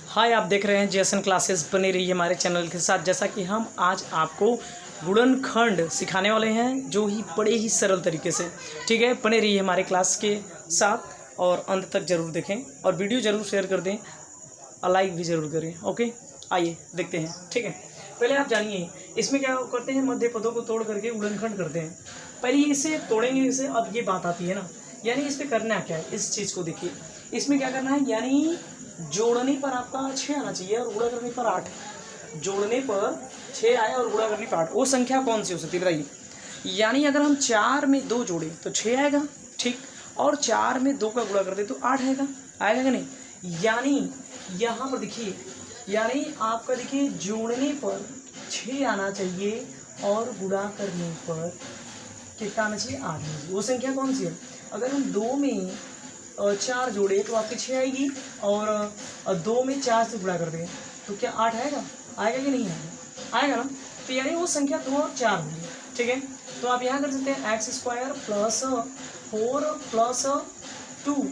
हाय, आप देख रहे हैं जेसन क्लासेस। बने रहिए हमारे चैनल के साथ। जैसा कि हम आज आपको गुणनखंड सिखाने वाले हैं, जो ही बड़े ही सरल तरीके से। ठीक है, बने रहिए हमारे क्लास के साथ और अंत तक ज़रूर देखें और वीडियो ज़रूर शेयर कर दें और लाइक भी ज़रूर करें। ओके, आइए देखते हैं। ठीक है, पहले आप जानिए इसमें क्या करते हैं। मध्य पदों को तोड़ करके गुणनखंड करते हैं। पहले इसे तोड़ेंगे इसे, अब ये बात आती है ना, यानी इस पर करना क्या है, इस चीज़ को देखिए। इसमें क्या करना है, यानी जोड़ने पर आपका 6 आना चाहिए और गुणा करने पर 8। जोड़ने पर 6 आए और गुणा करने पर 8। वो संख्या कौन सी हो सकती है बताइए। यानी अगर हम 4 में 2 जोड़े तो 6 आएगा, ठीक, और 4 में 2 का गुणा कर दे तो 8 आएगा। आएगा कि नहीं। यानी यहाँ पर देखिए, यानी आपका देखिए जोड़ने पर 6 आना चाहिए और गुणा करने पर कितना आना चाहिए, 8 आना चाहिए। वो संख्या कौन सी है। अगर हम 2 में 4 जोड़े तो आपकी 6 आएगी और 2 में 4 से गुणा कर दें तो क्या 8 आएगा। आएगा कि नहीं आएगा, आएगा ना। तो यानी वो संख्या 2 और 4 होगी। ठीक है, तो आप यहाँ कर सकते हैं x² + 4 + 2,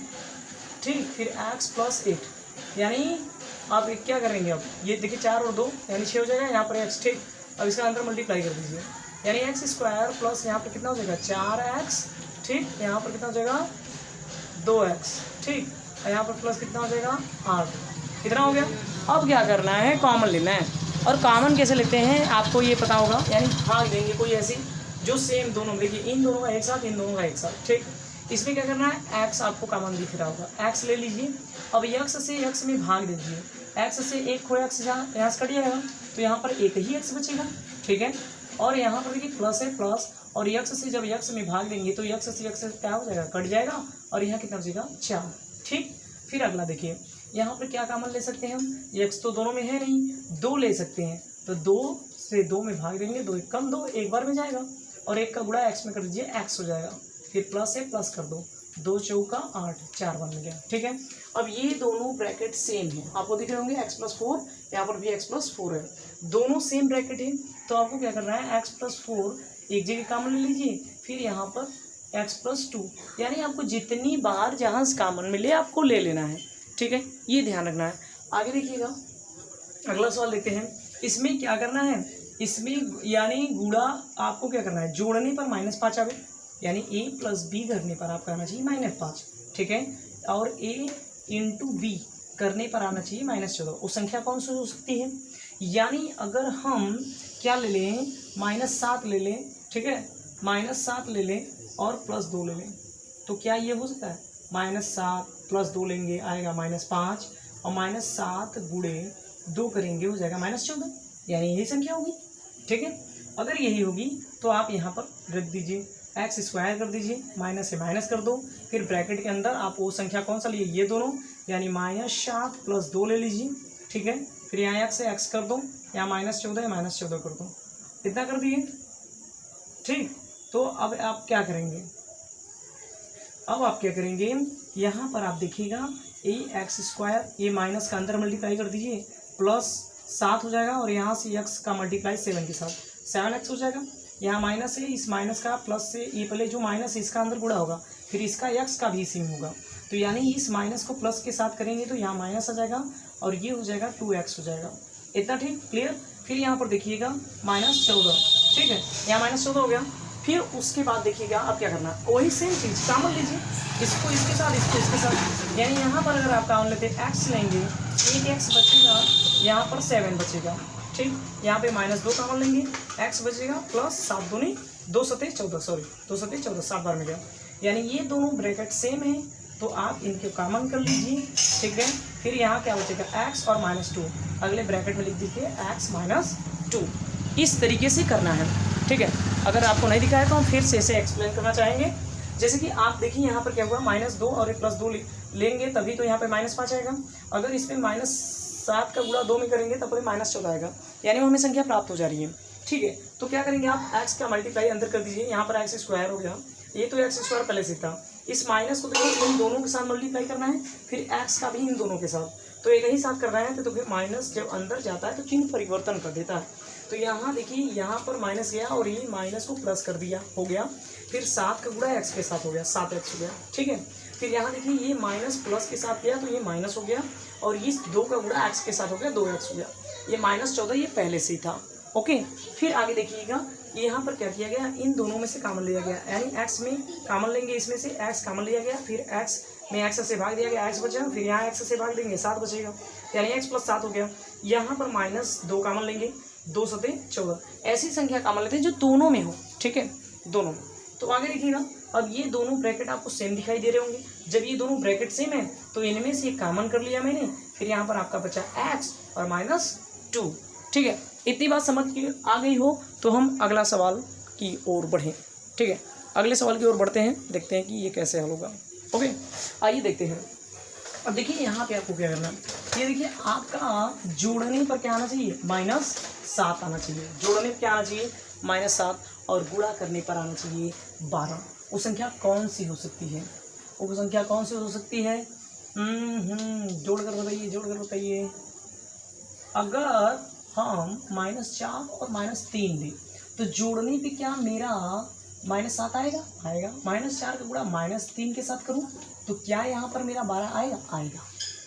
ठीक, फिर x + 8। यानी आप क्या करेंगे, अब ये देखिए 4 और 2 यानी 6 हो जाएगा, यहाँ पर x, ठीक। अब इसका अंदर मल्टीप्लाई कर दीजिए, यानी x² प्लस यहाँ पर कितना हो जाएगा 4x, ठीक, यहाँ पर कितना हो जाएगा 2x, ठीक, और यहाँ पर प्लस कितना हो जाएगा 8। कितना हो गया। अब क्या करना है, कॉमन लेना है। और कॉमन कैसे लेते हैं आपको ये पता होगा, यानी भाग देंगे कोई ऐसी जो सेम दोनों, देखिए इन दोनों का एक साथ, इन दोनों का एक साथ, ठीक। इसमें क्या करना है, x आपको कॉमन दिख रहा होगा, x ले लीजिए। अब x से x में भाग दीजिए, x से एक खोया x यहाँ से कट जाएगा तो यहाँ पर एक ही x बचेगा, ठीक है। और यहाँ पर देखिए प्लस है प्लस, और x से जब x में भाग देंगे तो x से x क्या हो जाएगा, कट जाएगा, और यहाँ कितना बचेगा 4, ठीक। फिर अगला देखिए, यहाँ पर क्या कॉमन ले सकते हैं हम, x तो दोनों में है नहीं, 2 ले सकते हैं, तो 2 से 2 में भाग देंगे, 2 1 कम 2 एक बार में जाएगा, और 1 का गुणा x में कर दीजिए, x हो जाएगा। फिर प्लस है प्लस कर दो, 2 चौका 8, 4 बन गया, ठीक है। अब ये दोनों ब्रैकेट सेम है, आपको दिख रहे होंगे x + 4, यहाँ पर भी x + 4 है, दोनों सेम ब्रैकेट है। तो आपको क्या करना है, x + 4 एक जगह कॉमन ले लीजिए, फिर यहाँ पर x + 2, यानी आपको जितनी बार जहाँ से कॉमन मिले आपको ले लेना है, ठीक है, ये ध्यान रखना है। आगे देखिएगा, अगला सवाल देखते हैं। इसमें क्या करना है, इसमें यानी गुणा आपको क्या करना है, जोड़ने पर -5 आवे, यानी a + b करने पर आपका आना चाहिए -5, ठीक है, और a × b करने पर आना चाहिए -14। वो संख्या कौन सी हो सकती है, यानी अगर हम क्या ले लें, -7 ले लें, ठीक है, -7 ले लें और +2 ले लें, तो क्या ये हो सकता है, -7 + 2 लेंगे आएगा -5, और -7 × 2 करेंगे हो जाएगा -14, यानी यही संख्या होगी, ठीक है। अगर यही होगी तो आप यहाँ पर रख दीजिए, x² कर दीजिए, माइनस से माइनस कर दो, फिर ब्रैकेट के अंदर आप वो संख्या कौन सा लिए, ये दोनों, यानी -7 + 2 ले लीजिए, ठीक है। फिर यहाँ x से x कर दो, यहाँ -14 है, -14 कर दो, इतना कर दिए, ठीक। तो अब आप क्या करेंगे, अब आप क्या करेंगे, यहाँ पर आप देखिएगा x², ये माइनस का अंदर मल्टीप्लाई कर दीजिए, +7 हो जाएगा, और यहाँ से x का मल्टीप्लाई 7 के साथ 7x हो जाएगा। यहाँ माइनस है, इस माइनस का प्लस से, ये पहले जो माइनस है इसका अंदर गुणा होगा, फिर इसका x का भी सेम होगा, तो यानी इस माइनस को प्लस के साथ करेंगे तो यहाँ माइनस आ जाएगा, और ये हो जाएगा 2x हो जाएगा। इतना ठीक, क्लियर। फिर यहाँ पर देखिएगा -14, ठीक है, यहाँ -14 हो गया। फिर उसके बाद देखिएगा आप क्या करना, वही सेम चीज़ कॉमन लीजिए, इसको इसके साथ, इसको इसके साथ, यानी यहाँ पर अगर आप कॉमन लेते हैं x लेंगे, एक x बचेगा, यहाँ पर 7 बचेगा, ठीक। यहाँ पे -2 कॉमन लेंगे, x बचेगा +7 दूनी 2 7 14, सॉरी 2 7 14, 7 बार में गया, यानी ये दोनों ब्रैकेट सेम है, तो आप इनके कॉमन कर लीजिए, ठीक है। फिर यहाँ क्या बचेगा, x और -2, अगले ब्रैकेट में लिख दीजिए x - 2। इस तरीके से करना है, ठीक है। अगर आपको नहीं दिखा है तो हम फिर से इसे एक्सप्लेन करना चाहेंगे। जैसे कि आप देखिए यहाँ पर क्या हुआ, -2 और +2 लेंगे तभी तो यहाँ पे -5 आएगा। अगर इसमें -7 का गुणा 2 में करेंगे तब भी -14 आएगा, यानी हमें संख्या प्राप्त हो जा रही है, ठीक है। तो क्या करेंगे आप, x का मल्टीप्लाई अंदर कर दीजिए, यहाँ पर x² हो गया, ये तो x² पहले से था, इस माइनस को देखिए इन दोनों के साथ मल्टीप्लाई करना है, फिर x का भी इन दोनों के साथ, तो एक ही साथ करना है, तो फिर माइनस जब अंदर जाता है तो चिन्ह परिवर्तन कर देता है। तो यहाँ देखिए, यहाँ पर माइनस गया और ये माइनस को प्लस कर दिया, हो गया, फिर 7 का गुणा x के साथ हो गया, 7x हो गया, ठीक है। फिर यहाँ देखिए ये माइनस प्लस के साथ गया तो ये माइनस हो गया और इस 2 का गुणा x के साथ हो गया 2x हो गया। ये -14 ये पहले से ही था। ओके, फिर आगे देखिएगा यहाँ पर क्या किया गया, इन दोनों में से कॉमन लिया गया, यानी x में कॉमन लेंगे, इसमें से x कॉमन लिया गया, फिर x में x से भाग दिया गया, x बचा, फिर यहाँ x से भाग देंगे 7 बचेगा, यानी x + 7 हो गया। यहाँ पर -2 कॉमन लेंगे, 2 × 7 = 14। ऐसी संख्या कॉमन लेते हैं जो दोनों में हो, ठीक है, दोनों में। तो आगे देखिएगा, अब ये दोनों ब्रैकेट आपको सेम दिखाई दे रहे होंगे। जब ये दोनों ब्रैकेट सेम है तो इनमें से कॉमन कर लिया मैंने, फिर यहाँ पर आपका बचा x और -2, ठीक है। इतनी बात समझ के आ गई हो तो हम अगला सवाल की ओर बढ़ें, ठीक है। अगले सवाल की ओर बढ़ते हैं, देखते हैं कि ये कैसे हल होगा। ओके, आइए देखते हैं। अब देखिए यहाँ पे आपको क्या करना है, ये देखिए आपका जोड़ने पर क्या आना चाहिए, -7 आना चाहिए। जोड़ने पर क्या आना चाहिए, -7, और गुणा करने पर आना चाहिए 12। वो संख्या कौन सी हो सकती है, वो संख्या कौन सी हो सकती है? जोड़ कर बताइए, जोड़ कर बताइए। अगर हम -4 और -3 दें तो जोड़ने पे क्या मेरा -7 आएगा? आएगा। -4 का गुणा -3 के साथ करूँ तो क्या यहाँ पर मेरा 12 आएगा? आएगा।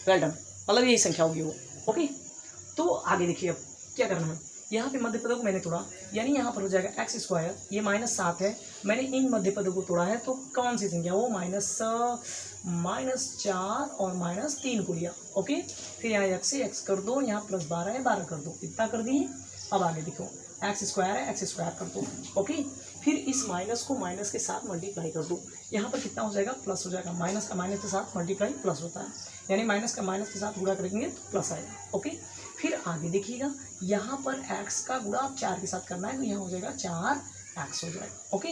वेल डन, मतलब यही संख्या होगी वो। ओके, तो आगे देखिए अब क्या करना है। यहाँ पे मध्य पदों को मैंने तोड़ा, यानी यहाँ पर हो जाएगा x², ये -7 है, मैंने इन मध्य पदों को तोड़ा है, तो कौन सी संख्या, वो -4 और -3 को लिया। ओके, फिर यहाँ x से x कर दो, यहाँ +12 है 12 कर दो, इतना कर दिए। अब आगे देखो x² है, x² कर दो। ओके, फिर इस माइनस को माइनस के साथ मल्टीप्लाई कर दो, यहाँ पर कितना हो जाएगा, प्लस हो जाएगा। माइनस का माइनस के साथ मल्टीप्लाई प्लस होता है, यानी माइनस का माइनस के साथ गुणा करेंगे तो प्लस आएगा। ओके, फिर आगे देखिएगा, यहाँ पर x का गुणा आप 4 के साथ करना है, तो यहाँ हो जाएगा 4x हो जाएगा। ओके,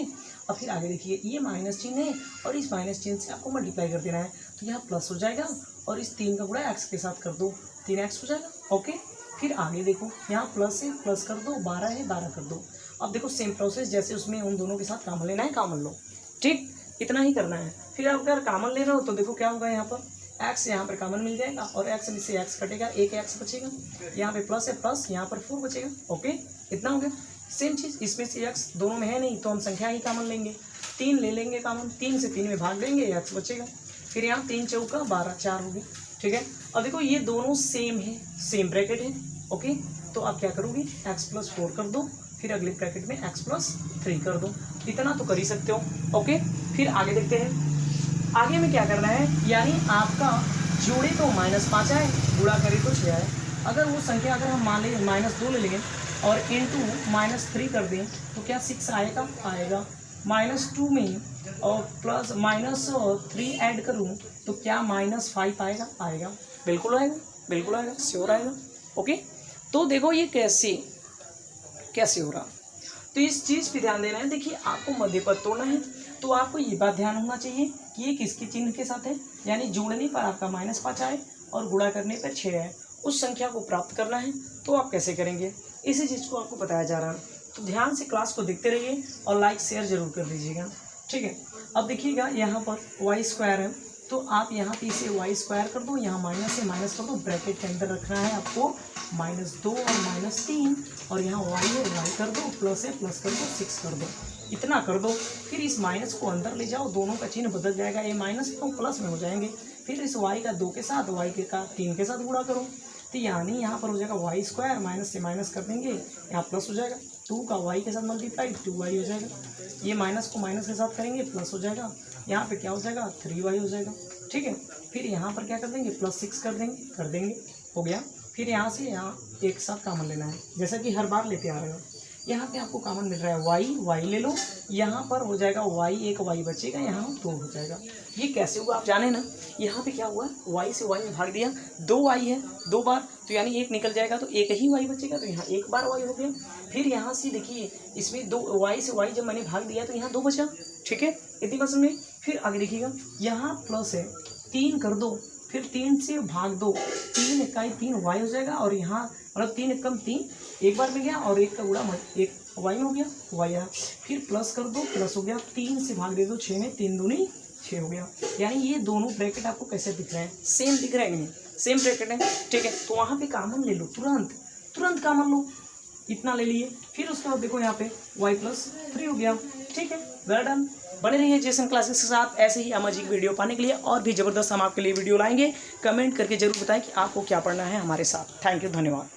अब फिर आगे देखिए, ये माइनस चिन्ह है और इस माइनस चिन्ह से आपको मल्टीप्लाई कर देना है, तो यहाँ प्लस हो जाएगा, और इस 3 का गुणा x के साथ कर दो, 3x हो जाएगा। ओके, फिर आगे देखो, यहाँ प्लस है, प्लस कर दो, 12 है 12 कर दो। अब देखो सेम प्रोसेस, जैसे उसमें उन दोनों के साथ कॉमन लेना है, कॉमन लो, ठीक, इतना ही करना है। फिर आप अगर कॉमन ले रहे हो तो देखो क्या होगा, यहाँ पर x यहाँ पर कॉमन मिल जाएगा, और x में से x कटेगा, एक x बचेगा, यहाँ पे प्लस है प्लस, यहाँ पर 4 बचेगा। ओके, इतना हो गया। सेम चीज़ इसमें से x दोनों में है नहीं, तो हम संख्या ही कॉमन लेंगे, 3 ले लेंगे कॉमन, 3 से 3 में भाग देंगे, x बचेगा। फिर यहाँ 3 चौका 12, 4 हो गया, ठीक है। अब देखो ये दोनों सेम है, सेम ब्रैकेट है। ओके, तो आप क्या करोगे, x + 4 कर दो, फिर अगले ब्रैकेट में x + 3 कर दो, इतना तो कर ही सकते हो। ओके, फिर आगे देखते हैं, आगे में क्या करना है, यानी आपका जोड़े तो -5 आए, गुणा करे तो 6 आए। अगर वो संख्या अगर हम मान लें -2 ले लेंगे और इंटू -3 कर दें तो क्या 6 आएगा? आएगा। -2 में और प्लस -3 ऐड करूँ तो क्या -5 आएगा? आएगा, बिल्कुल आएगा, बिल्कुल आएगा, श्योर आएगा। ओके, तो देखो ये कैसे हो रहा, तो इस चीज़ पे ध्यान देना है। देखिए आपको मध्य पद तोड़ना है, तो आपको ये बात ध्यान होना चाहिए कि ये किसके चिन्ह के साथ है, यानी जोड़ने पर आपका -5 आए और गुणा करने पर 6 आए, उस संख्या को प्राप्त करना है। तो आप कैसे करेंगे, इसी चीज़ को आपको बताया जा रहा है। तो ध्यान से क्लास को देखते रहिए और लाइक शेयर जरूर कर दीजिएगा, ठीक है। अब देखिएगा यहाँ पर y² है, तो आप यहाँ पे इसे y² कर दो, यहाँ माइनस से माइनस कर दो, ब्रैकेट के अंदर रखना है आपको -2 और -3, और यहाँ y है y कर दो, प्लस है प्लस कर दो, 6 कर दो, इतना कर दो। फिर इस माइनस को अंदर ले जाओ, दोनों का चिन्ह बदल जाएगा, ये माइनस तो प्लस में हो जाएंगे। फिर इस y का 2 के साथ, y का 3 के साथ गुणा करो, तो यानी यहाँ पर हो जाएगा y², माइनस से माइनस कर देंगे, यहाँ प्लस हो जाएगा, 2 का y के साथ मल्टीप्लाई 2y हो जाएगा, ये माइनस को माइनस के साथ करेंगे, प्लस हो जाएगा, यहाँ पे क्या हो जाएगा 3y हो जाएगा, ठीक है। फिर यहाँ पर क्या कर देंगे, +6 कर देंगे, हो गया। फिर यहाँ से यहाँ एक साथ कॉमन लेना है, जैसा कि हर बार लेते आ रहे हो। यहाँ पे आपको कॉमन मिल रहा है y ले लो, यहाँ पर हो जाएगा y, एक y बचेगा, यहाँ 2 हो जाएगा। ये कैसे हुआ आप जाने ना, यहाँ पे क्या हुआ, y से y में भाग दिया, 2y है 2 बार, तो यानी 1 निकल जाएगा, तो एक ही y बचेगा, तो यहाँ 1 बार y हो गया। फिर यहाँ से देखिए, इसमें 2 y से y जब मैंने भाग दिया तो यहाँ 2 बचा, ठीक है, इतनी बात समझे। फिर आगे देखिएगा, यहाँ प्लस है, 3 कर दो, फिर 3 से भाग दो, 3 इकाई 3 y हो जाएगा, और यहाँ मतलब 3 एकम 3 एक बार में गया, और 1 का गुणा 1 y में हो गया, y आया। फिर प्लस कर दो, प्लस हो गया, 3 से भाग दे दो 6 में, 3 दूनी 6 हो गया। यानी ये दोनों ब्रैकेट आपको कैसे दिख रहे हैं, सेम दिख रहे हैं, सेम ब्रैकेट है, ठीक है। तो वहाँ पे कॉमन ले लो, तुरंत कॉमन लो, इतना ले लिए। फिर उसके बाद देखो यहाँ पे y + 3 हो गया, ठीक है, वेल डन। बने रहिए जेसन क्लासेस के साथ ऐसे ही अमेजिंग वीडियो पाने के लिए, और भी ज़बरदस्त हम आपके लिए वीडियो लाएंगे। कमेंट करके जरूर बताएं कि आपको क्या पढ़ना है हमारे साथ। थैंक यू, धन्यवाद।